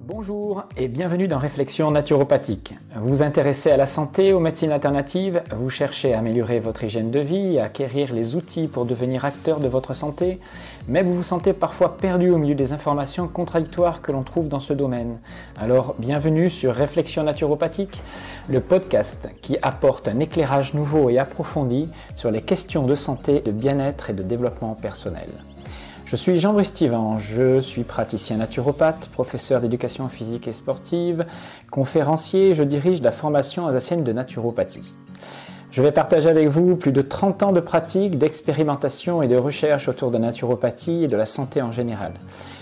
Bonjour et bienvenue dans Réflexion naturopathique. Vous vous intéressez à la santé, aux médecines alternatives, vous cherchez à améliorer votre hygiène de vie, à acquérir les outils pour devenir acteur de votre santé, mais vous vous sentez parfois perdu au milieu des informations contradictoires que l'on trouve dans ce domaine. Alors bienvenue sur Réflexion naturopathique, le podcast qui apporte un éclairage nouveau et approfondi sur les questions de santé, de bien-être et de développement personnel. Je suis Jean-Brice Stivan, je suis praticien naturopathe, professeur d'éducation physique et sportive, conférencier, je dirige la formation alsacienne de naturopathie. Je vais partager avec vous plus de 30 ans de pratique, d'expérimentation et de recherche autour de la naturopathie et de la santé en général.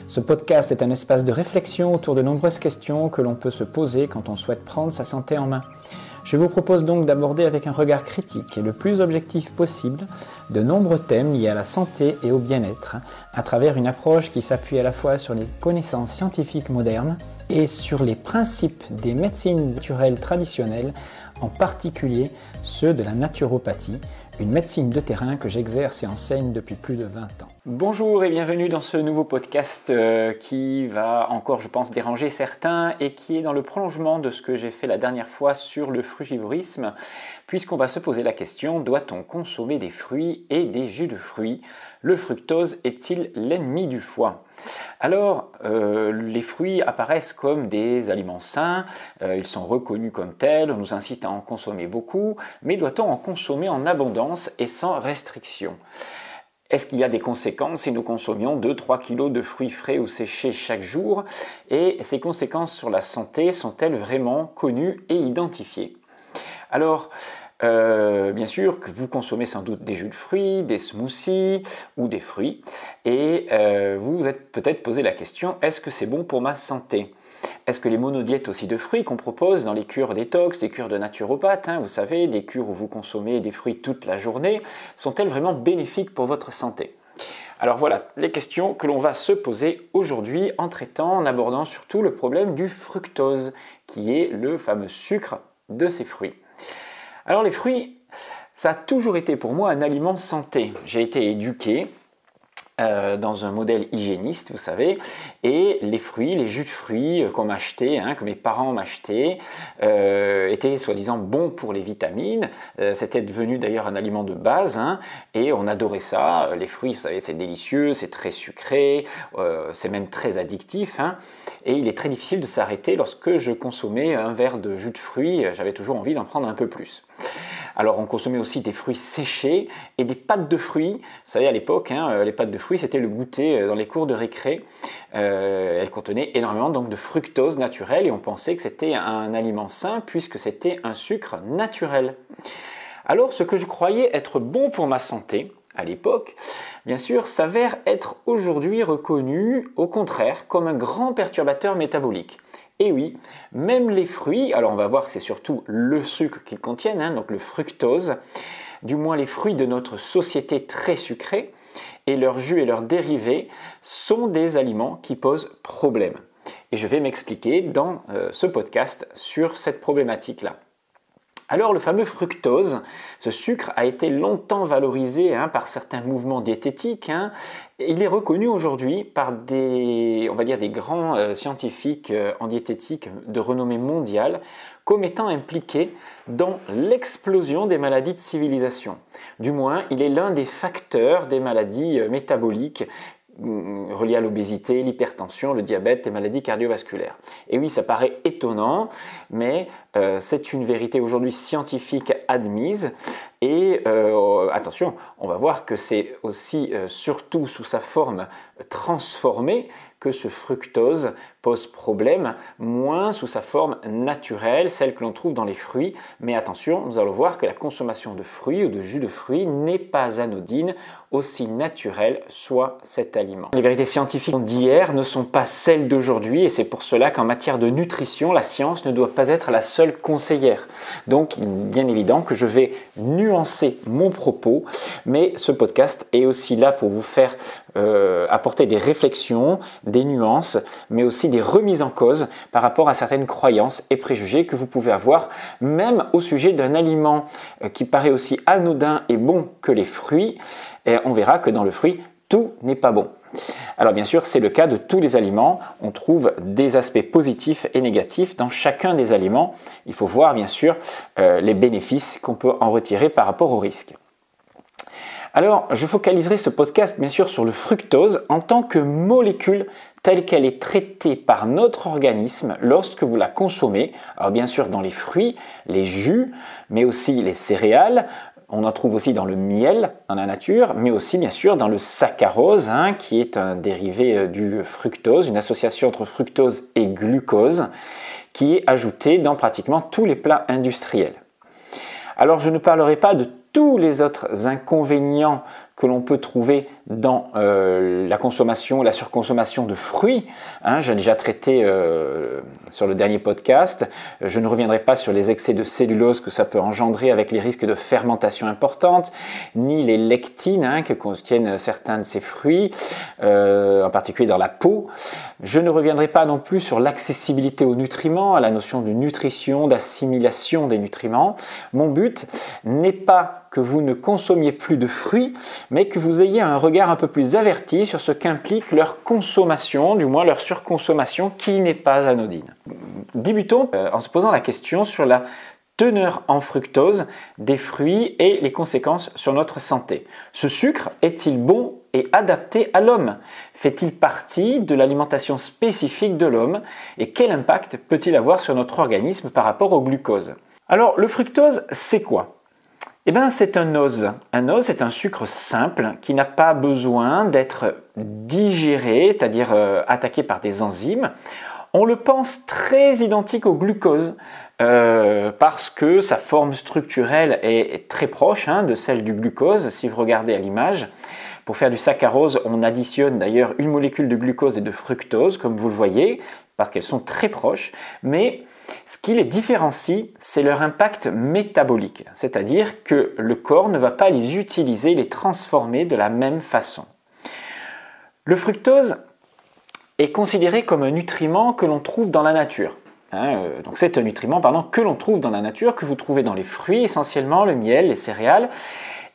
Ce podcast est un espace de réflexion autour de nombreuses questions que l'on peut se poser quand on souhaite prendre sa santé en main. Je vous propose donc d'aborder avec un regard critique et le plus objectif possible de nombreux thèmes liés à la santé et au bien-être à travers une approche qui s'appuie à la fois sur les connaissances scientifiques modernes et sur les principes des médecines naturelles traditionnelles, en particulier ceux de la naturopathie, une médecine de terrain que j'exerce et enseigne depuis plus de 20 ans. Bonjour et bienvenue dans ce nouveau podcast qui va encore, je pense, déranger certains et qui est dans le prolongement de ce que j'ai fait la dernière fois sur le frugivorisme, puisqu'on va se poser la question, doit-on consommer des fruits et des jus de fruits? Le fructose est-il l'ennemi du foie? Alors, les fruits apparaissent comme des aliments sains, ils sont reconnus comme tels, on nous incite à en consommer beaucoup, mais doit-on en consommer en abondance et sans restriction? Est-ce qu'il y a des conséquences si nous consommions 2-3 kg de fruits frais ou séchés chaque jour? Et ces conséquences sur la santé sont-elles vraiment connues et identifiées? Alors, bien sûr que vous consommez sans doute des jus de fruits, des smoothies ou des fruits et vous vous êtes peut-être posé la question, est-ce que c'est bon pour ma santé? Est-ce que les monodiètes aussi de fruits qu'on propose dans les cures détox, les cures de naturopathes, vous savez, des cures où vous consommez des fruits toute la journée, sont-elles vraiment bénéfiques pour votre santé? Alors voilà, les questions que l'on va se poser aujourd'hui en abordant surtout le problème du fructose, qui est le fameux sucre de ces fruits. Alors les fruits, ça a toujours été pour moi un aliment santé. J'ai été éduqué dans un modèle hygiéniste, vous savez, et les fruits, les jus de fruits qu'on m'achetait, que mes parents m'achetaient, étaient soi-disant bons pour les vitamines. C'était devenu d'ailleurs un aliment de base, et on adorait ça. Les fruits, vous savez, c'est délicieux, c'est très sucré, c'est même très addictif, et il est très difficile de s'arrêter lorsque je consommais un verre de jus de fruits. J'avais toujours envie d'en prendre un peu plus. Alors on consommait aussi des fruits séchés et des pâtes de fruits. Vous savez, à l'époque, les pâtes de fruits, c'était le goûter dans les cours de récré. Elles contenaient énormément donc, de fructose naturelle et on pensait que c'était un aliment sain puisque c'était un sucre naturel. Alors ce que je croyais être bon pour ma santé à l'époque, bien sûr, s'avère être aujourd'hui reconnu au contraire comme un grand perturbateur métabolique. Et oui, même les fruits, alors on va voir que c'est surtout le sucre qu'ils contiennent, donc le fructose, du moins les fruits de notre société très sucrée, et leurs jus et leurs dérivés sont des aliments qui posent problème. Et je vais m'expliquer dans ce podcast sur cette problématique-là. Alors le fameux fructose, ce sucre a été longtemps valorisé par certains mouvements diététiques. Il est reconnu aujourd'hui par des grands scientifiques en diététique de renommée mondiale comme étant impliqué dans l'explosion des maladies de civilisation. Du moins, il est l'un des facteurs des maladies métaboliques reliées à l'obésité, l'hypertension, le diabète, les maladies cardiovasculaires. Et oui, ça paraît étonnant, mais c'est une vérité aujourd'hui scientifique admise. Et attention, on va voir que c'est aussi surtout sous sa forme transformée que ce fructose pose problème, moins sous sa forme naturelle, celle que l'on trouve dans les fruits. Mais attention, nous allons voir que la consommation de fruits ou de jus de fruits n'est pas anodine, aussi naturel soit cet aliment. Les vérités scientifiques d'hier ne sont pas celles d'aujourd'hui et c'est pour cela qu'en matière de nutrition, la science ne doit pas être la seule conseillère. Donc, il est bien évident que je vais nuancer mon propos, mais ce podcast est aussi là pour vous faire apporter des réflexions, des nuances, mais aussi des remises en cause par rapport à certaines croyances et préjugés que vous pouvez avoir, même au sujet d'un aliment qui paraît aussi anodin et bon que les fruits. Et on verra que dans le fruit, tout n'est pas bon. Alors bien sûr, c'est le cas de tous les aliments. On trouve des aspects positifs et négatifs dans chacun des aliments. Il faut voir bien sûr les bénéfices qu'on peut en retirer par rapport aux risques. Alors, je focaliserai ce podcast bien sûr sur le fructose en tant que molécule telle qu'elle est traitée par notre organisme lorsque vous la consommez. Alors bien sûr dans les fruits, les jus, mais aussi les céréales. On en trouve aussi dans le miel, dans la nature, mais aussi bien sûr dans le saccharose, qui est un dérivé du fructose, une association entre fructose et glucose, qui est ajouté dans pratiquement tous les plats industriels. Alors je ne parlerai pas de tous les autres inconvénients que l'on peut trouver dans la consommation, la surconsommation de fruits. J'ai déjà traité sur le dernier podcast. Je ne reviendrai pas sur les excès de cellulose que ça peut engendrer avec les risques de fermentation importantes, ni les lectines que contiennent certains de ces fruits, en particulier dans la peau. Je ne reviendrai pas non plus sur l'accessibilité aux nutriments, à la notion de nutrition, d'assimilation des nutriments. Mon but n'est pas que vous ne consommiez plus de fruits, mais que vous ayez un regard un peu plus averti sur ce qu'implique leur consommation, du moins leur surconsommation, qui n'est pas anodine. Débutons en se posant la question sur la teneur en fructose des fruits et les conséquences sur notre santé. Ce sucre est-il bon et adapté à l'homme? Fait-il partie de l'alimentation spécifique de l'homme? Et quel impact peut-il avoir sur notre organisme par rapport au glucose? Alors, le fructose, c'est quoi? Eh bien, c'est un ose. Un ose, c'est un sucre simple qui n'a pas besoin d'être digéré, c'est-à-dire attaqué par des enzymes. On le pense très identique au glucose parce que sa forme structurelle est très proche de celle du glucose, si vous regardez à l'image. Pour faire du saccharose, on additionne d'ailleurs une molécule de glucose et de fructose, comme vous le voyez, parce qu'elles sont très proches, mais ce qui les différencie, c'est leur impact métabolique, c'est-à-dire que le corps ne va pas les utiliser, les transformer de la même façon. Le fructose est considéré comme un nutriment que l'on trouve dans la nature. Donc c'est un nutriment que l'on trouve dans la nature, que vous trouvez dans les fruits essentiellement, le miel, les céréales.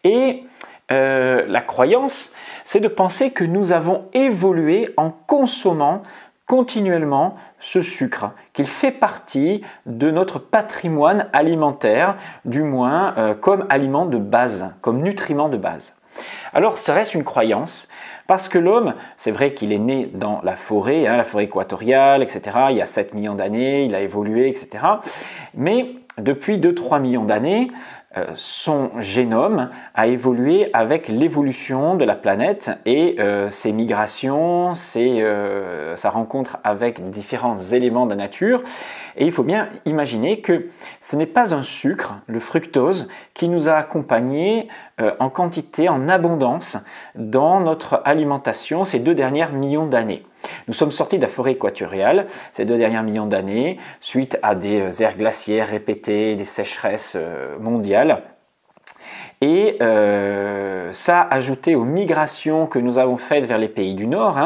Et la croyance, c'est de penser que nous avons évolué en consommant continuellement ce sucre, qu'il fait partie de notre patrimoine alimentaire, du moins comme aliment de base, comme nutriment de base. Alors ça reste une croyance, parce que l'homme, c'est vrai qu'il est né dans la forêt équatoriale, etc. Il y a 7 millions d'années, il a évolué, etc. Mais depuis 2-3 millions d'années, son génome a évolué avec l'évolution de la planète et ses migrations, sa rencontre avec différents éléments de la nature. Et il faut bien imaginer que ce n'est pas un sucre, le fructose, qui nous a accompagnés en quantité, en abondance dans notre alimentation ces 2 derniers millions d'années. Nous sommes sortis de la forêt équatoriale ces 2 derniers millions d'années suite à des ères glaciaires répétées, des sécheresses mondiales. Et ça, ajouté aux migrations que nous avons faites vers les pays du Nord,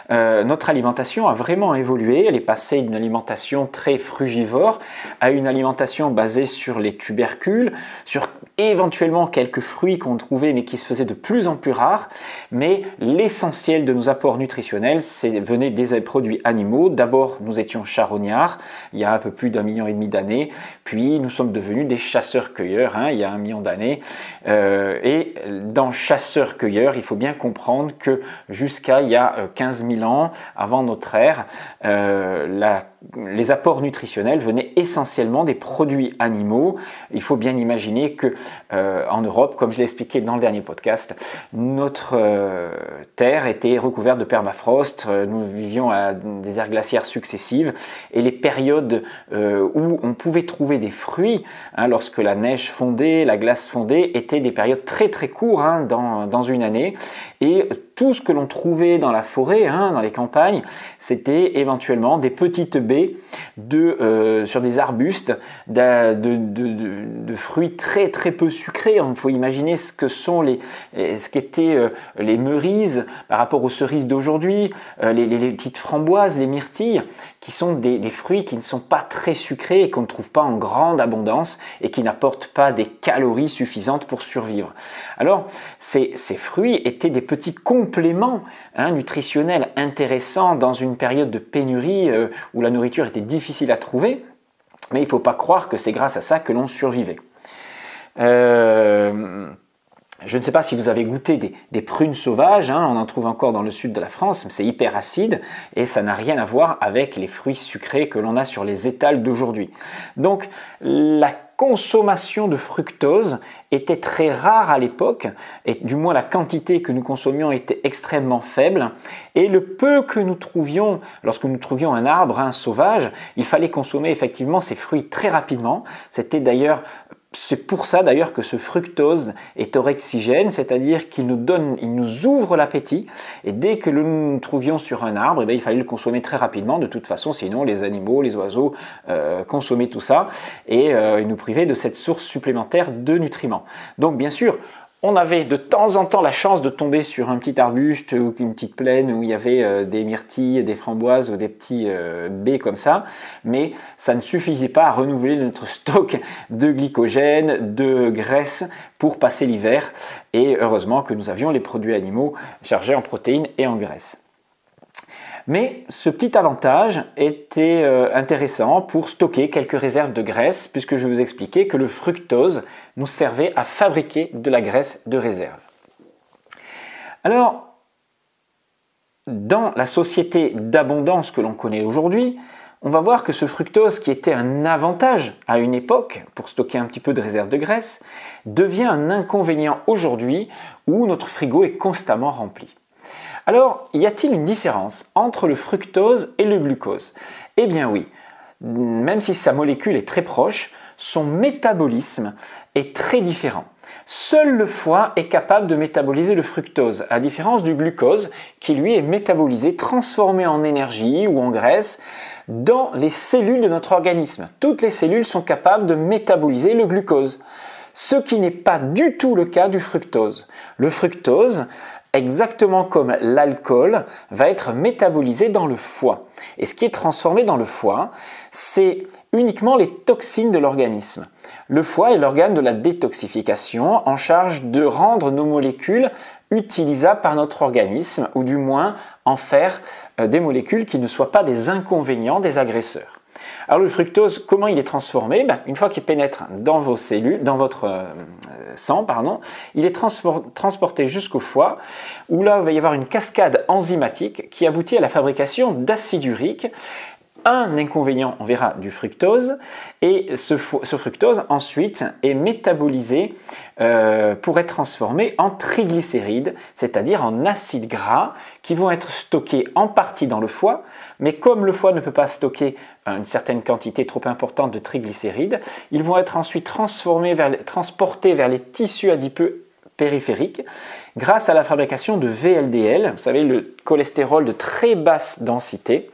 notre alimentation a vraiment évolué. Elle est passée d'une alimentation très frugivore à une alimentation basée sur les tubercules, sur éventuellement quelques fruits qu'on trouvait mais qui se faisaient de plus en plus rares. Mais l'essentiel de nos apports nutritionnels venait des produits animaux. D'abord, nous étions charognards il y a un peu plus d'1,5 million d'années. Puis, nous sommes devenus des chasseurs-cueilleurs il y a 1 million d'années. Et dans chasseurs-cueilleurs, il faut bien comprendre que jusqu'à il y a 15 000 ans avant notre ère, les apports nutritionnels venaient essentiellement des produits animaux. Il faut bien imaginer que en Europe, comme je l'ai expliqué dans le dernier podcast, notre terre était recouverte de permafrost. Nous vivions à des ères glaciaires successives et les périodes où on pouvait trouver des fruits, lorsque la neige fondait, la glace fondait, étaient des périodes très très courtes dans une année. Et tout ce que l'on trouvait dans la forêt, dans les campagnes, c'était éventuellement des petites baies sur des arbustes de fruits très très peu sucrés. Il faut imaginer ce qu'étaient les merises par rapport aux cerises d'aujourd'hui, les petites framboises, les myrtilles, qui sont des fruits qui ne sont pas très sucrés et qu'on ne trouve pas en grande abondance et qui n'apportent pas des calories suffisantes pour survivre. Alors, ces fruits étaient des petits compléments nutritionnels intéressants dans une période de pénurie où la nourriture était difficile à trouver, mais il ne faut pas croire que c'est grâce à ça que l'on survivait. Je ne sais pas si vous avez goûté des prunes sauvages, on en trouve encore dans le sud de la France, mais c'est hyper acide et ça n'a rien à voir avec les fruits sucrés que l'on a sur les étals d'aujourd'hui. Donc la consommation de fructose était très rare à l'époque, et du moins la quantité que nous consommions était extrêmement faible, et le peu que nous trouvions, lorsque nous trouvions un arbre sauvage, il fallait consommer effectivement ces fruits très rapidement. C'est pour ça d'ailleurs que ce fructose est orexigène, c'est-à-dire qu'il nous ouvre l'appétit, et dès que nous nous trouvions sur un arbre, il fallait le consommer très rapidement. De toute façon, sinon les animaux, les oiseaux consommaient tout ça et ils nous privaient de cette source supplémentaire de nutriments. Donc bien sûr, on avait de temps en temps la chance de tomber sur un petit arbuste ou une petite plaine où il y avait des myrtilles, des framboises ou des petits baies comme ça, mais ça ne suffisait pas à renouveler notre stock de glycogène, de graisse pour passer l'hiver, et heureusement que nous avions les produits animaux chargés en protéines et en graisses. Mais ce petit avantage était intéressant pour stocker quelques réserves de graisse, puisque je vous expliquais que le fructose nous servait à fabriquer de la graisse de réserve. Alors, dans la société d'abondance que l'on connaît aujourd'hui, on va voir que ce fructose, qui était un avantage à une époque pour stocker un petit peu de réserve de graisse, devient un inconvénient aujourd'hui où notre frigo est constamment rempli. Alors, y a-t-il une différence entre le fructose et le glucose? Eh bien oui, même si sa molécule est très proche, son métabolisme est très différent. Seul le foie est capable de métaboliser le fructose, à la différence du glucose qui lui est métabolisé, transformé en énergie ou en graisse dans les cellules de notre organisme. Toutes les cellules sont capables de métaboliser le glucose, ce qui n'est pas du tout le cas du fructose. Le fructose, exactement comme l'alcool, va être métabolisé dans le foie. Et ce qui est transformé dans le foie, c'est uniquement les toxines de l'organisme. Le foie est l'organe de la détoxification, en charge de rendre nos molécules utilisables par notre organisme, ou du moins en faire des molécules qui ne soient pas des inconvénients, des agresseurs. Alors le fructose, comment il est transformé? Une fois qu'il pénètre dans vos cellules, dans votre sang, il est transporté jusqu'au foie, où là il va y avoir une cascade enzymatique qui aboutit à la fabrication d'acide urique. Un inconvénient, on verra, du fructose, et ce fructose ensuite est métabolisé pour être transformé en triglycérides, c'est-à-dire en acides gras qui vont être stockés en partie dans le foie, mais comme le foie ne peut pas stocker une certaine quantité trop importante de triglycérides, ils vont être ensuite transportés vers les tissus adipeux périphériques grâce à la fabrication de VLDL, vous savez, le cholestérol de très basse densité.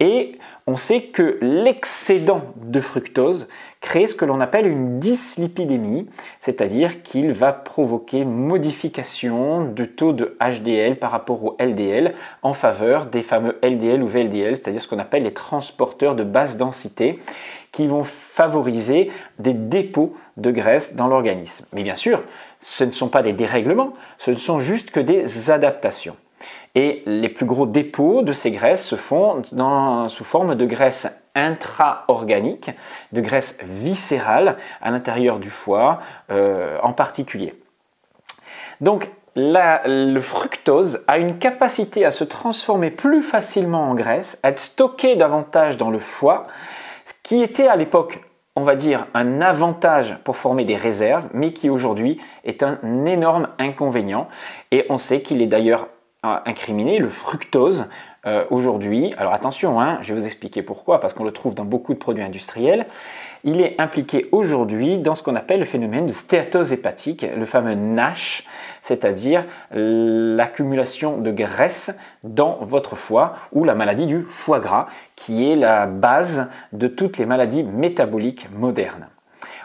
Et on sait que l'excédent de fructose crée ce que l'on appelle une dyslipidémie, c'est-à-dire qu'il va provoquer modification de taux de HDL par rapport au LDL en faveur des fameux LDL ou VLDL, c'est-à-dire ce qu'on appelle les transporteurs de basse densité, qui vont favoriser des dépôts de graisse dans l'organisme. Mais bien sûr, ce ne sont pas des dérèglements, ce ne sont juste que des adaptations. Et les plus gros dépôts de ces graisses se font sous forme de graisse intra-organique, de graisse viscérale à l'intérieur du foie en particulier. Donc le fructose a une capacité à se transformer plus facilement en graisse, à être stocké davantage dans le foie, qui était à l'époque, on va dire, un avantage pour former des réserves, mais qui aujourd'hui est un énorme inconvénient. Et on sait qu'il est d'ailleurs incriminer le fructose aujourd'hui. Alors attention, je vais vous expliquer pourquoi, parce qu'on le trouve dans beaucoup de produits industriels. Il est impliqué aujourd'hui dans ce qu'on appelle le phénomène de stéatose hépatique, le fameux NASH, c'est-à-dire l'accumulation de graisse dans votre foie, ou la maladie du foie gras, qui est la base de toutes les maladies métaboliques modernes.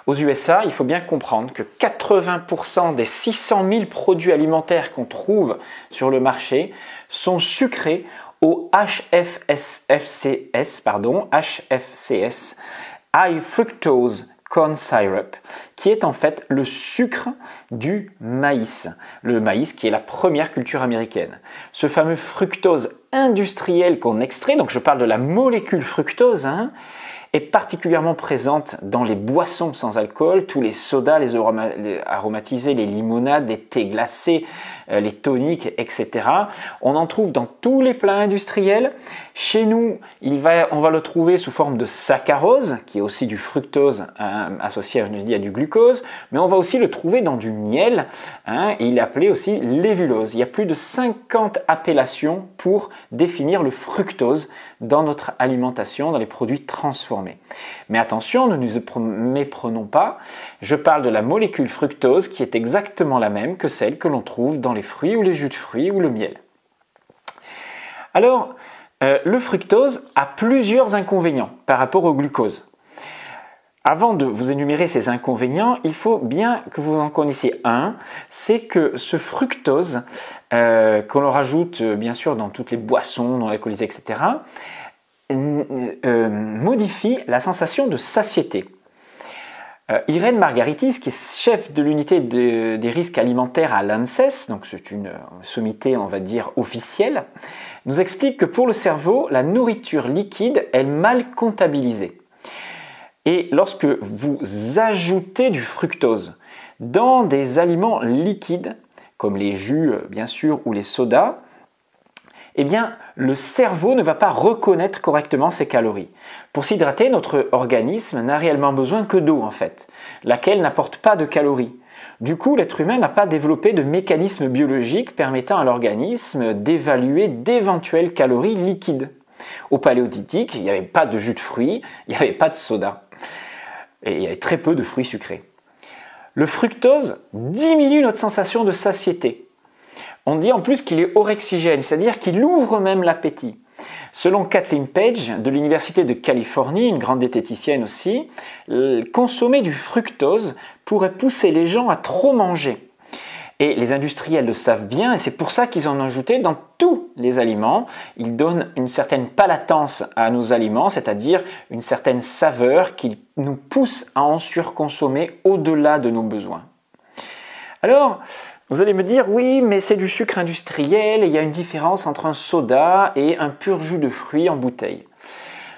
Aux USA, il faut bien comprendre que 80% des 600 000 produits alimentaires qu'on trouve sur le marché sont sucrés au HFCS, High Fructose Corn Syrup, qui est en fait le sucre du maïs. Le maïs qui est la première culture américaine. Ce fameux fructose industriel qu'on extrait, donc je parle de la molécule fructose, est particulièrement présente dans les boissons sans alcool, tous les sodas, les aromatisés, les limonades, les thés glacés, les toniques, etc. On en trouve dans tous les plats industriels. Chez nous, on va le trouver sous forme de saccharose, qui est aussi du fructose associé à du glucose, mais on va aussi le trouver dans du miel, il est appelé aussi lévulose. Il y a plus de 50 appellations pour définir le fructose dans notre alimentation, dans les produits transformés. Mais attention, ne nous méprenons pas, je parle de la molécule fructose qui est exactement la même que celle que l'on trouve dans les fruits ou les jus de fruits ou le miel. Alors, le fructose a plusieurs inconvénients par rapport au glucose. Avant de vous énumérer ces inconvénients, il faut bien que vous en connaissiez un, c'est que ce fructose, qu'on le rajoute bien sûr dans toutes les boissons, non alcoolisées, etc., modifie la sensation de satiété. Irène Margaritis, qui est chef de l'unité des risques alimentaires à l'ANSES, donc c'est une sommité, on va dire, officielle, nous explique que pour le cerveau, la nourriture liquide est mal comptabilisée. Et lorsque vous ajoutez du fructose dans des aliments liquides, comme les jus bien sûr ou les sodas, eh bien le cerveau ne va pas reconnaître correctement ces calories. Pour s'hydrater, notre organisme n'a réellement besoin que d'eau en fait, laquelle n'apporte pas de calories. Du coup, l'être humain n'a pas développé de mécanisme biologique permettant à l'organisme d'évaluer d'éventuelles calories liquides. Au Paléolithique, il n'y avait pas de jus de fruits, il n'y avait pas de soda. Et il y avait très peu de fruits sucrés. Le fructose diminue notre sensation de satiété. On dit en plus qu'il est orexigène, c'est-à-dire qu'il ouvre même l'appétit. Selon Kathleen Page de l'Université de Californie, une grande diététicienne aussi, consommer du fructose pourrait pousser les gens à trop manger. Et les industriels le savent bien et c'est pour ça qu'ils en ont ajouté dans tous les aliments. Ils donnent une certaine palatance à nos aliments, c'est-à-dire une certaine saveur qui nous pousse à en surconsommer au-delà de nos besoins. Alors, vous allez me dire, oui, mais c'est du sucre industriel et il y a une différence entre un soda et un pur jus de fruits en bouteille.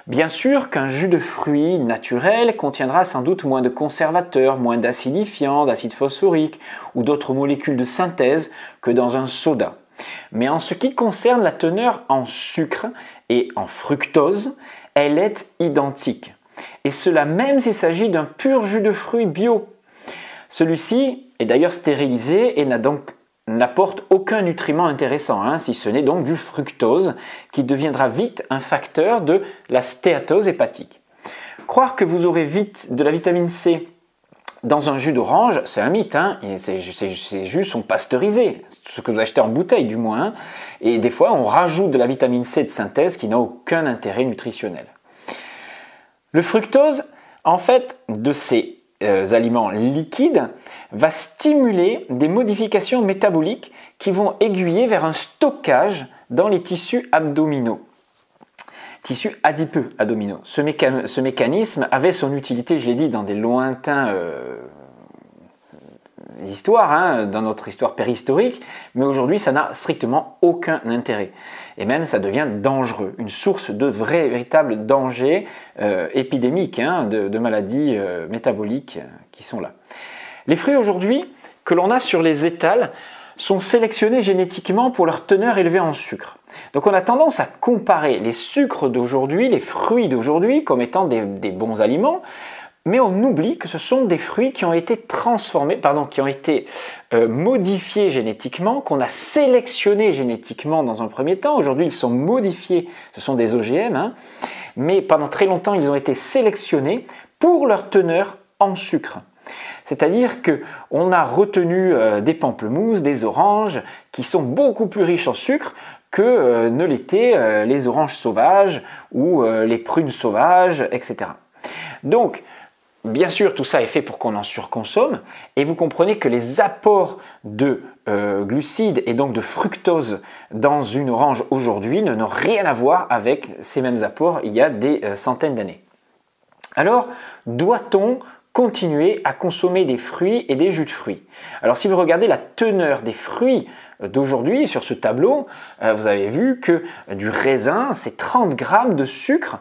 Bien sûr qu'un jus de fruits naturel contiendra sans doute moins de conservateurs, moins d'acidifiants, d'acide phosphorique ou d'autres molécules de synthèse que dans un soda. Mais en ce qui concerne la teneur en sucre et en fructose, elle est identique. Et cela même s'il s'agit d'un pur jus de fruits bio. Celui-ci est d'ailleurs stérilisé et n'apporte aucun nutriment intéressant, si ce n'est donc du fructose, qui deviendra vite un facteur de la stéatose hépatique. Croire que vous aurez vite de la vitamine C dans un jus d'orange, c'est un mythe, et ces jus sont pasteurisés, ce que vous achetez en bouteille du moins, et des fois on rajoute de la vitamine C de synthèse qui n'a aucun intérêt nutritionnel. Le fructose, en fait, de ces aliments liquides, va stimuler des modifications métaboliques qui vont aiguiller vers un stockage dans les tissus abdominaux. Tissus adipeux abdominaux. Ce mécanisme avait son utilité, je l'ai dit, dans des lointains histoires, dans notre histoire préhistorique, mais aujourd'hui ça n'a strictement aucun intérêt. Et même ça devient dangereux, une source de véritable danger épidémique de maladies métaboliques qui sont là. Les fruits aujourd'hui que l'on a sur les étals sont sélectionnés génétiquement pour leur teneur élevée en sucre. Donc on a tendance à comparer les sucres d'aujourd'hui, les fruits d'aujourd'hui comme étant des bons aliments, Mais on oublie que ce sont des fruits qui ont été transformés, qui ont été modifiés génétiquement, qu'on a sélectionnés génétiquement dans un premier temps. Aujourd'hui, ils sont modifiés, ce sont des OGM, hein, mais pendant très longtemps, ils ont été sélectionnés pour leur teneur en sucre. C'est-à-dire qu'on a retenu des pamplemousses, des oranges, qui sont beaucoup plus riches en sucre que ne l'étaient les oranges sauvages ou les prunes sauvages, etc. Donc, bien sûr, tout ça est fait pour qu'on en surconsomme, et vous comprenez que les apports de glucides et donc de fructose dans une orange aujourd'hui n'ont rien à voir avec ces mêmes apports il y a des centaines d'années. Alors, doit-on continuer à consommer des fruits et des jus de fruits? Alors si vous regardez la teneur des fruits d'aujourd'hui sur ce tableau, vous avez vu que du raisin, c'est 30 grammes de sucre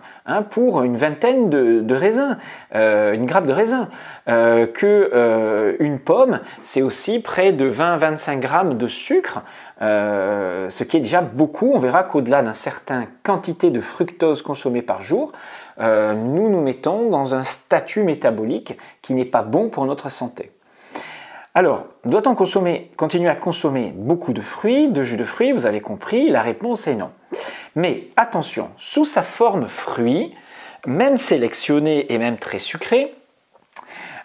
pour une vingtaine de raisins, une grappe de raisin. Une pomme, c'est aussi près de 20-25 grammes de sucre, ce qui est déjà beaucoup. On verra qu'au-delà d'une certaine quantité de fructose consommée par jour, nous nous mettons dans un statut métabolique qui n'est pas bon pour notre santé. Alors, doit-on continuer à consommer beaucoup de fruits, de jus de fruits? Vous avez compris, la réponse est non. Mais attention, sous sa forme fruit, même sélectionné et même très sucré,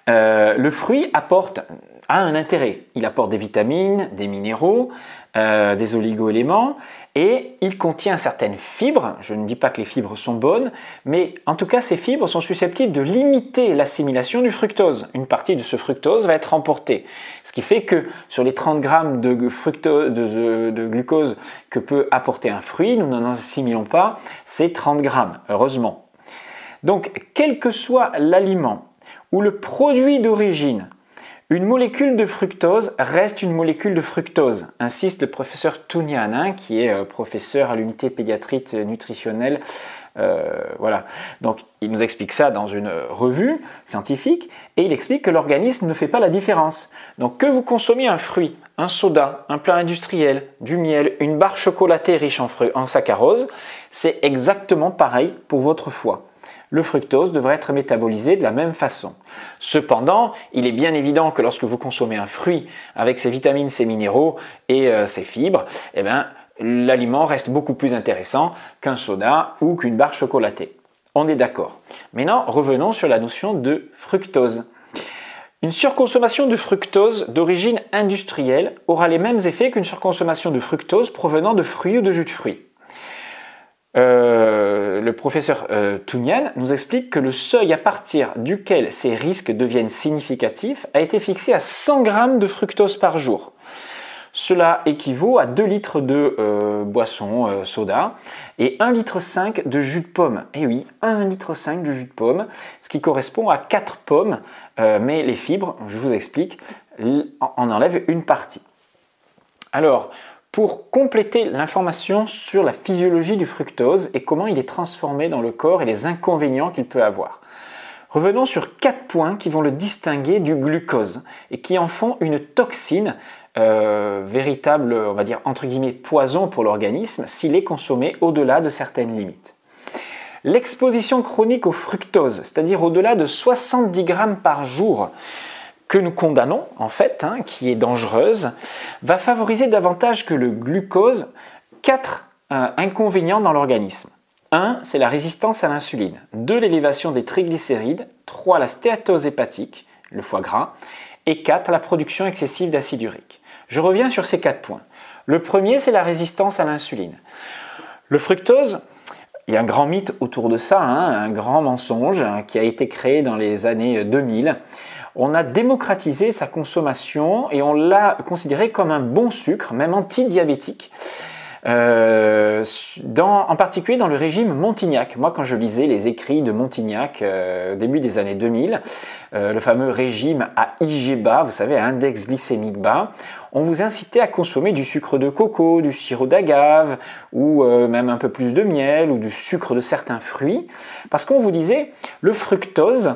le fruit a un intérêt. Il apporte des vitamines, des minéraux, des oligo-éléments, et il contient certaines fibres. Je ne dis pas que les fibres sont bonnes, mais en tout cas ces fibres sont susceptibles de limiter l'assimilation du fructose. Une partie de ce fructose va être emportée, ce qui fait que sur les 30 grammes de glucose que peut apporter un fruit, nous n'en assimilons pas ces 30 grammes, heureusement. Donc quel que soit l'aliment ou le produit d'origine, une molécule de fructose reste une molécule de fructose, insiste le professeur Tounian, qui est professeur à l'unité pédiatrique nutritionnelle. Voilà. Donc il nous explique ça dans une revue scientifique, et il explique que l'organisme ne fait pas la différence. Donc que vous consommiez un fruit, un soda, un plat industriel, du miel, une barre chocolatée riche en saccharose, c'est exactement pareil pour votre foie. Le fructose devrait être métabolisé de la même façon. Cependant, il est bien évident que lorsque vous consommez un fruit avec ses vitamines, ses minéraux et ses fibres, l'aliment reste beaucoup plus intéressant qu'un soda ou qu'une barre chocolatée. On est d'accord. Maintenant, revenons sur la notion de fructose. Une surconsommation de fructose d'origine industrielle aura les mêmes effets qu'une surconsommation de fructose provenant de fruits ou de jus de fruits. Le professeur Tounian nous explique que le seuil à partir duquel ces risques deviennent significatifs a été fixé à 100 grammes de fructose par jour. Cela équivaut à 2 litres de boisson soda et 1,5 litre de jus de pomme. Et oui, 1,5 litre de jus de pomme, ce qui correspond à 4 pommes, mais les fibres, je vous explique, en enlèvent une partie. Alors, pour compléter l'information sur la physiologie du fructose et comment il est transformé dans le corps et les inconvénients qu'il peut avoir, revenons sur 4 points qui vont le distinguer du glucose et qui en font une toxine, véritable, on va dire entre guillemets, poison pour l'organisme s'il est consommé au-delà de certaines limites. L'exposition chronique au fructose, c'est-à-dire au-delà de 70 grammes par jour, que nous condamnons en fait, qui est dangereuse, va favoriser davantage que le glucose 4 inconvénients dans l'organisme. 1, c'est la résistance à l'insuline. 2, l'élévation des triglycérides. 3, la stéatose hépatique, le foie gras. Et 4, la production excessive d'acide urique. Je reviens sur ces 4 points. Le premier, c'est la résistance à l'insuline. Le fructose, il y a un grand mythe autour de ça, un grand mensonge qui a été créé dans les années 2000. On a démocratisé sa consommation et on l'a considéré comme un bon sucre, même antidiabétique, en particulier dans le régime Montignac. Moi, quand je lisais les écrits de Montignac au début des années 2000, le fameux régime à IG bas, vous savez, à index glycémique bas, on vous incitait à consommer du sucre de coco, du sirop d'agave, ou même un peu plus de miel, ou du sucre de certains fruits, parce qu'on vous disait, le fructose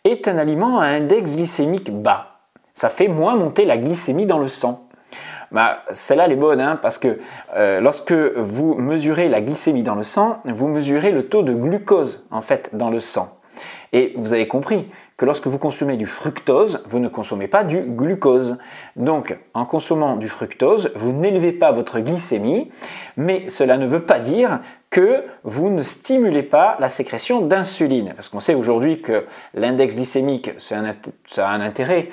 est un aliment à index glycémique bas. Ça fait moins monter la glycémie dans le sang. Celle-là, elle est bonne, parce que lorsque vous mesurez la glycémie dans le sang, vous mesurez le taux de glucose en fait dans le sang. Et vous avez compris que lorsque vous consommez du fructose, vous ne consommez pas du glucose. Donc, en consommant du fructose, vous n'élevez pas votre glycémie, mais cela ne veut pas dire que vous ne stimulez pas la sécrétion d'insuline. Parce qu'on sait aujourd'hui que l'index glycémique, ça a un intérêt,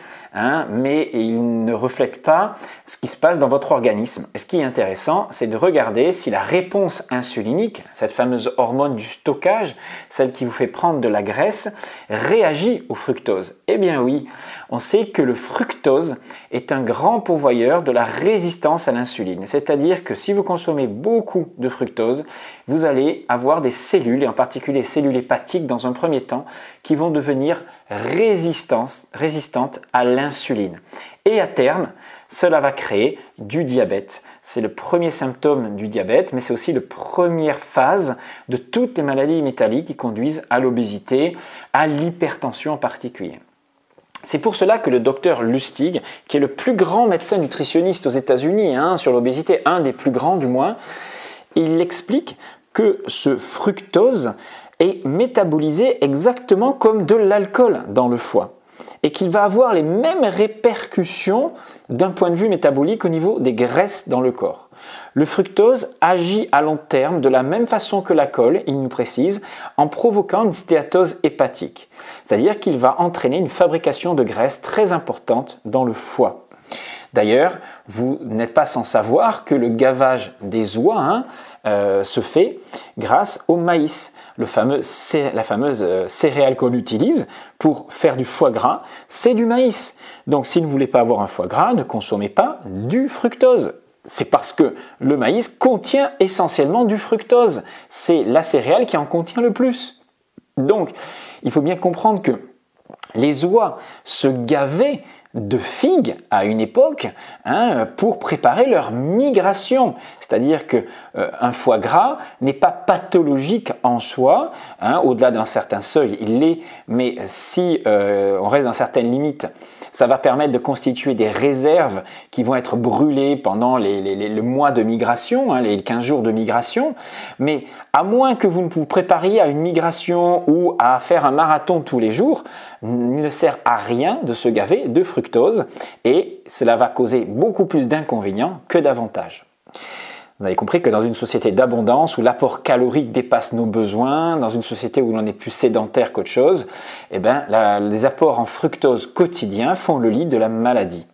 mais il ne reflète pas ce qui se passe dans votre organisme. Et ce qui est intéressant, c'est de regarder si la réponse insulinique, cette fameuse hormone du stockage, celle qui vous fait prendre de la graisse, réagit au fructose. Eh bien oui, on sait que le fructose est un grand pourvoyeur de la résistance à l'insuline. C'est-à-dire que si vous consommez beaucoup de fructose, vous allez avoir des cellules, et en particulier des cellules hépatiques dans un premier temps, qui vont devenir résistantes à l'insuline. Et à terme, cela va créer du diabète. C'est le premier symptôme du diabète, mais c'est aussi la première phase de toutes les maladies métaboliques qui conduisent à l'obésité, à l'hypertension en particulier. C'est pour cela que le docteur Lustig, qui est le plus grand médecin nutritionniste aux États-Unis, sur l'obésité, un des plus grands du moins, il explique que ce fructose est métabolisé exactement comme de l'alcool dans le foie et qu'il va avoir les mêmes répercussions d'un point de vue métabolique au niveau des graisses dans le corps. Le fructose agit à long terme de la même façon que l'alcool, il nous précise, en provoquant une stéatose hépatique, c'est-à-dire qu'il va entraîner une fabrication de graisse très importante dans le foie. D'ailleurs, vous n'êtes pas sans savoir que le gavage des oies se fait grâce au maïs. La fameuse céréale qu'on utilise pour faire du foie gras, c'est du maïs. Donc si vous ne voulez pas avoir un foie gras, ne consommez pas du fructose. C'est parce que le maïs contient essentiellement du fructose. C'est la céréale qui en contient le plus. Donc, il faut bien comprendre que les oies se gavaient de figues à une époque pour préparer leur migration. C'est-à-dire qu'un foie gras n'est pas pathologique en soi. Au-delà d'un certain seuil, il l'est. Mais si on reste dans certaines limites, ça va permettre de constituer des réserves qui vont être brûlées pendant le mois de migration, les 15 jours de migration. Mais à moins que vous ne vous prépariez à une migration ou à faire un marathon tous les jours, il ne sert à rien de se gaver de fructose et cela va causer beaucoup plus d'inconvénients que d'avantages. Vous avez compris que dans une société d'abondance où l'apport calorique dépasse nos besoins, dans une société où l'on est plus sédentaire qu'autre chose, les apports en fructose quotidiens font le lit de la maladie.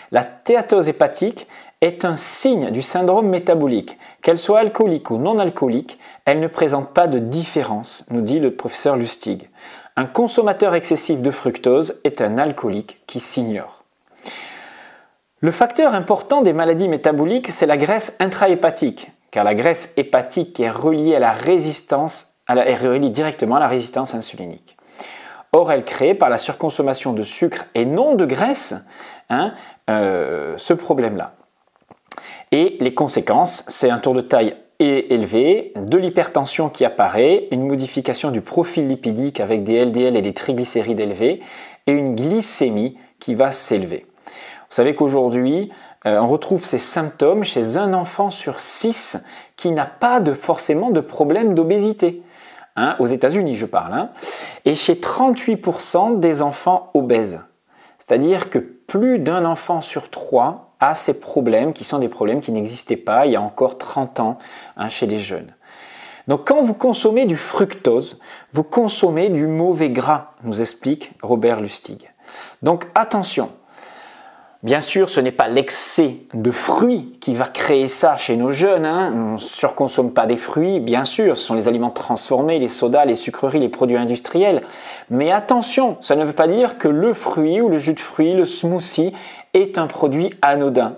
La stéatose hépatique est un signe du syndrome métabolique. Qu'elle soit alcoolique ou non alcoolique, elle ne présente pas de différence, nous dit le professeur Lustig. Un consommateur excessif de fructose est un alcoolique qui s'ignore. Le facteur important des maladies métaboliques, c'est la graisse intrahépatique, car la graisse hépatique est reliée à est reliée directement à la résistance insulinique. Or, elle crée par la surconsommation de sucre et non de graisse ce problème-là. Et les conséquences, c'est un tour de taille élevé, de l'hypertension qui apparaît, une modification du profil lipidique avec des LDL et des triglycérides élevés et une glycémie qui va s'élever. Vous savez qu'aujourd'hui, on retrouve ces symptômes chez un enfant sur 6 qui n'a pas forcément de problème d'obésité. Aux États-Unis, je parle. Et chez 38% des enfants obèses. C'est-à-dire que plus d'un enfant sur 3 a ces problèmes qui sont des problèmes qui n'existaient pas il y a encore 30 ans chez les jeunes. Donc quand vous consommez du fructose, vous consommez du mauvais gras, nous explique Robert Lustig. Donc attention. Bien sûr, ce n'est pas l'excès de fruits qui va créer ça chez nos jeunes. On ne surconsomme pas des fruits, bien sûr, ce sont les aliments transformés, les sodas, les sucreries, les produits industriels. Mais attention, ça ne veut pas dire que le fruit ou le jus de fruits, le smoothie est un produit anodin.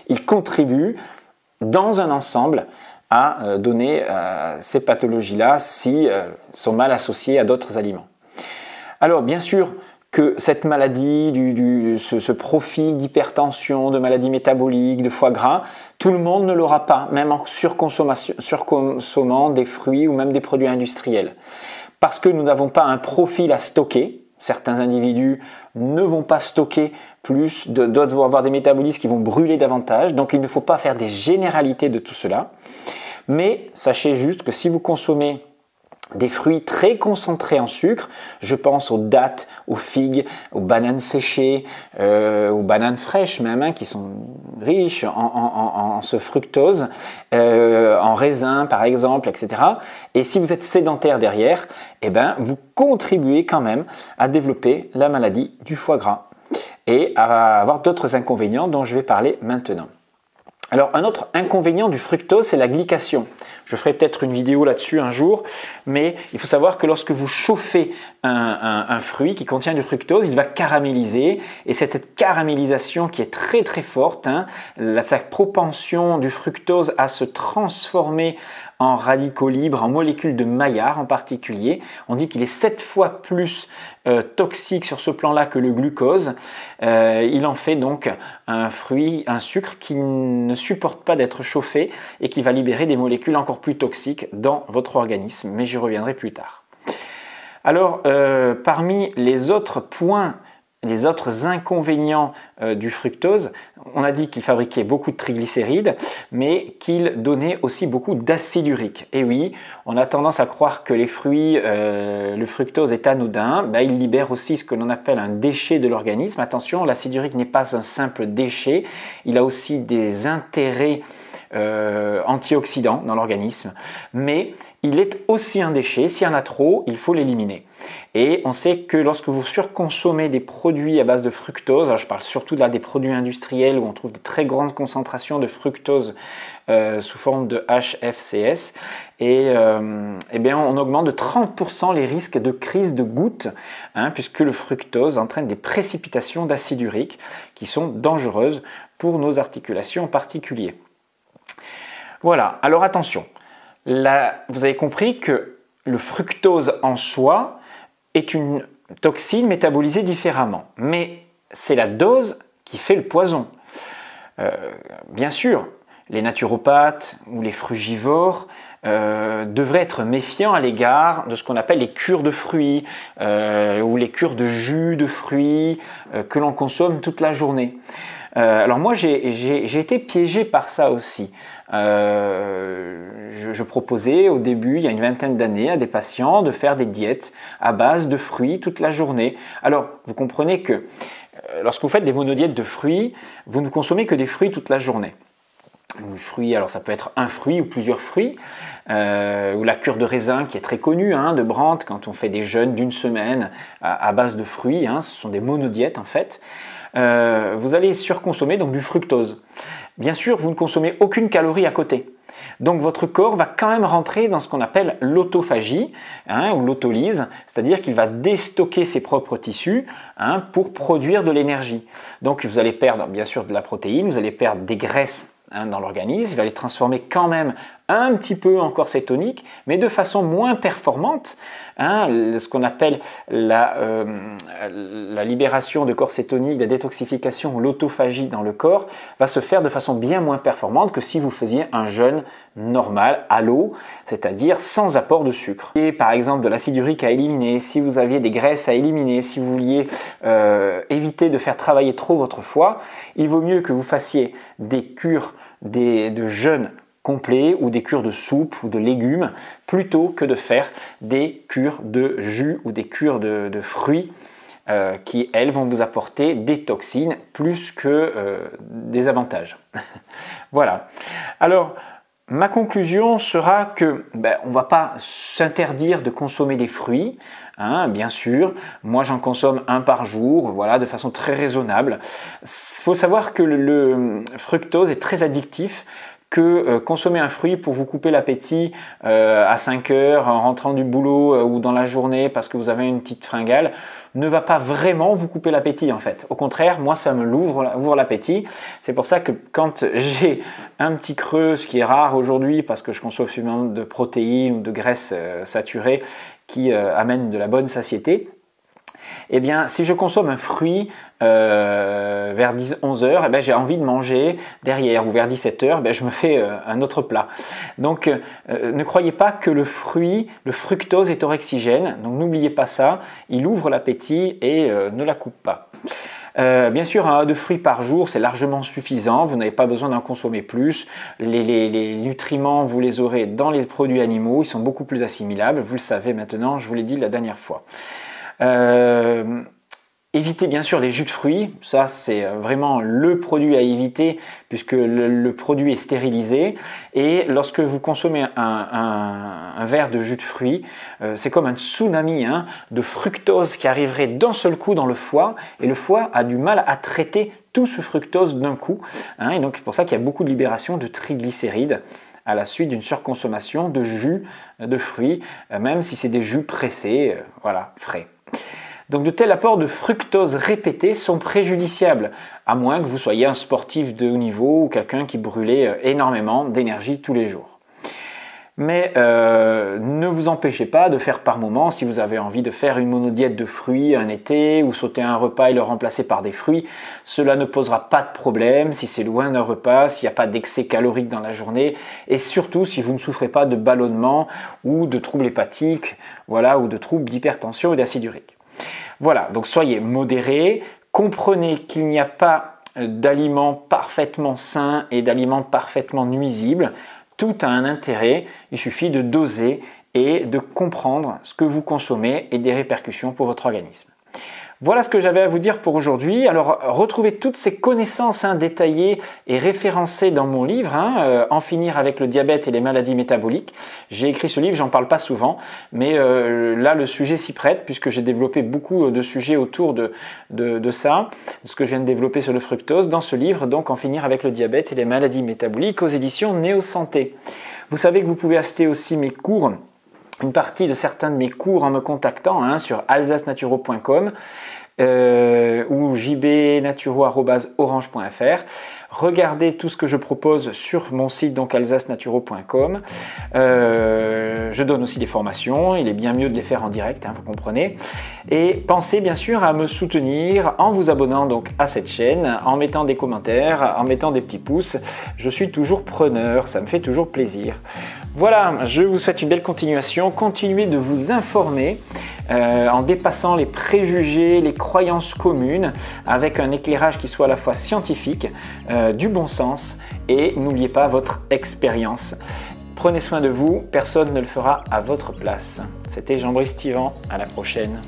Il contribue dans un ensemble à donner ces pathologies-là si sont mal associées à d'autres aliments. Alors, bien sûr, que cette maladie, ce profil d'hypertension, de maladie métabolique, de foie gras, tout le monde ne l'aura pas, même en surconsommant des fruits ou même des produits industriels. Parce que nous n'avons pas un profil à stocker. Certains individus ne vont pas stocker plus, d'autres vont avoir des métabolismes qui vont brûler davantage. Donc il ne faut pas faire des généralités de tout cela. Mais sachez juste que si vous consommez des fruits très concentrés en sucre. Je pense aux dattes, aux figues, aux bananes séchées, aux bananes fraîches même, hein, qui sont riches en ce fructose, en raisin par exemple, etc. Et si vous êtes sédentaire derrière, eh ben, vous contribuez quand même à développer la maladie du foie gras et à avoir d'autres inconvénients dont je vais parler maintenant. Alors un autre inconvénient du fructose, c'est la glycation. Je ferai peut-être une vidéo là-dessus un jour, mais il faut savoir que lorsque vous chauffez un fruit qui contient du fructose, il va caraméliser, et c'est cette caramélisation qui est très très forte, hein, sa propension du fructose à se transformer en radicaux libres, en molécules de Maillard en particulier. On dit qu'il est 7 fois plus toxique sur ce plan-là que le glucose. Il en fait donc un sucre qui ne supporte pas d'être chauffé et qui va libérer des molécules encore plus toxiques dans votre organisme, mais j'y reviendrai plus tard. Alors, parmi les autres points, les autres inconvénients du fructose, on a dit qu'il fabriquait beaucoup de triglycérides, mais qu'il donnait aussi beaucoup d'acide urique. Et oui, on a tendance à croire que les fruits, le fructose est anodin. Ben, il libère aussi ce que l'on appelle un déchet de l'organisme. Attention, l'acide urique n'est pas un simple déchet, il a aussi des intérêts antioxydants dans l'organisme, mais il est aussi un déchet. S'il y en a trop, il faut l'éliminer. Et on sait que lorsque vous surconsommez des produits à base de fructose, alors je parle surtout là des produits industriels où on trouve de très grandes concentrations de fructose sous forme de HFCS, et bien on augmente de 30% les risques de crise de goutte, hein, puisque le fructose entraîne des précipitations d'acide urique qui sont dangereuses pour nos articulations en particulier. Voilà, alors attention, là, vous avez compris que le fructose en soi est une toxine métabolisée différemment, mais c'est la dose qui fait le poison. Bien sûr, les naturopathes ou les frugivores devraient être méfiants à l'égard de ce qu'on appelle les cures de fruits ou les cures de jus de fruits que l'on consomme toute la journée. Alors moi j'ai été piégé par ça aussi. Je proposais au début, il y a une vingtaine d'années, à des patients de faire des diètes à base de fruits toute la journée. Alors vous comprenez que lorsque vous faites des monodiètes de fruits, vous ne consommez que des fruits toute la journée. Fruits, alors ça peut être un fruit ou plusieurs fruits, ou la cure de raisin qui est très connue, hein, de Brandt, quand on fait des jeûnes d'une semaine à base de fruits, hein, ce sont des monodiètes en fait. Vous allez surconsommer donc du fructose. Bien sûr, vous ne consommez aucune calorie à côté. Donc votre corps va quand même rentrer dans ce qu'on appelle l'autophagie, hein, ou l'autolyse, c'est-à-dire qu'il va déstocker ses propres tissus, hein, pour produire de l'énergie. Donc vous allez perdre bien sûr de la protéine, vous allez perdre des graisses, hein, dans l'organisme, il va les transformer quand même un petit peu en corps cétonique, mais de façon moins performante. Hein, ce qu'on appelle la libération de corps cétonique, la détoxification ou l'autophagie dans le corps va se faire de façon bien moins performante que si vous faisiez un jeûne normal à l'eau, c'est-à-dire sans apport de sucre. Et par exemple de l'acide urique à éliminer, si vous aviez des graisses à éliminer, si vous vouliez éviter de faire travailler trop votre foie, il vaut mieux que vous fassiez des cures de jeûne complet ou des cures de soupe ou de légumes plutôt que de faire des cures de jus ou des cures de fruits qui, elles, vont vous apporter des toxines plus que des avantages. Voilà. Alors, ma conclusion sera que on ne va pas s'interdire de consommer des fruits, hein, bien sûr. Moi, j'en consomme un par jour, voilà, de façon très raisonnable. Il faut savoir que le fructose est très addictif, que consommer un fruit pour vous couper l'appétit à 5 heures en rentrant du boulot ou dans la journée parce que vous avez une petite fringale ne va pas vraiment vous couper l'appétit en fait. Au contraire, moi ça me ouvre l'appétit. C'est pour ça que quand j'ai un petit creux, ce qui est rare aujourd'hui parce que je consomme suffisamment de protéines ou de graisses saturées qui amènent de la bonne satiété, Eh bien, si je consomme un fruit vers 11 heures, eh bien, j'ai envie de manger derrière, ou vers 17 heures, je me fais un autre plat. Donc, ne croyez pas que le fructose est orexigène. Donc, n'oubliez pas ça. Il ouvre l'appétit et ne la coupe pas. Bien sûr, un de fruits par jour, c'est largement suffisant. Vous n'avez pas besoin d'en consommer plus. Les nutriments, vous les aurez dans les produits animaux. Ils sont beaucoup plus assimilables. Vous le savez maintenant, je vous l'ai dit la dernière fois. Évitez bien sûr les jus de fruits, ça c'est vraiment le produit à éviter puisque le produit est stérilisé, et lorsque vous consommez un verre de jus de fruits, c'est comme un tsunami de fructose qui arriverait d'un seul coup dans le foie, et le foie a du mal à traiter tout ce fructose d'un coup, et donc c'est pour ça qu'il y a beaucoup de libération de triglycérides à la suite d'une surconsommation de jus de fruits, même si c'est des jus pressés, voilà, frais. Donc de tels apports de fructose répétés sont préjudiciables, à moins que vous soyez un sportif de haut niveau ou quelqu'un qui brûlait énormément d'énergie tous les jours. Mais ne vous empêchez pas de faire par moment, si vous avez envie de faire une monodiète de fruits un été ou sauter un repas et le remplacer par des fruits, cela ne posera pas de problème si c'est loin d'un repas, s'il n'y a pas d'excès calorique dans la journée, et surtout si vous ne souffrez pas de ballonnement ou de troubles hépatiques, voilà, ou de troubles d'hypertension et d'acide urique. Voilà, donc soyez modérés, comprenez qu'il n'y a pas d'aliments parfaitement sains et d'aliments parfaitement nuisibles. Tout a un intérêt, il suffit de doser et de comprendre ce que vous consommez et des répercussions pour votre organisme. Voilà ce que j'avais à vous dire pour aujourd'hui. Alors, retrouvez toutes ces connaissances détaillées et référencées dans mon livre, En finir avec le diabète et les maladies métaboliques. J'ai écrit ce livre, j'en parle pas souvent, mais là, le sujet s'y prête puisque j'ai développé beaucoup de sujets autour de ça, de ce que je viens de développer sur le fructose dans ce livre, donc En finir avec le diabète et les maladies métaboliques aux éditions Néo Santé. Vous savez que vous pouvez acheter aussi mes cours, une partie de certains de mes cours en me contactant sur alsacenaturo.com ou jbnaturo@orange.fr. Regardez tout ce que je propose sur mon site, donc alsacenaturo.com. Je donne aussi des formations, il est bien mieux de les faire en direct, vous comprenez. Et pensez bien sûr à me soutenir en vous abonnant donc à cette chaîne, en mettant des commentaires, en mettant des petits pouces. Je suis toujours preneur, ça me fait toujours plaisir. Voilà, je vous souhaite une belle continuation. Continuez de vous informer en dépassant les préjugés, les croyances communes, avec un éclairage qui soit à la fois scientifique, du bon sens, et n'oubliez pas votre expérience. Prenez soin de vous, personne ne le fera à votre place. C'était Jean-Brice Thivan, à la prochaine.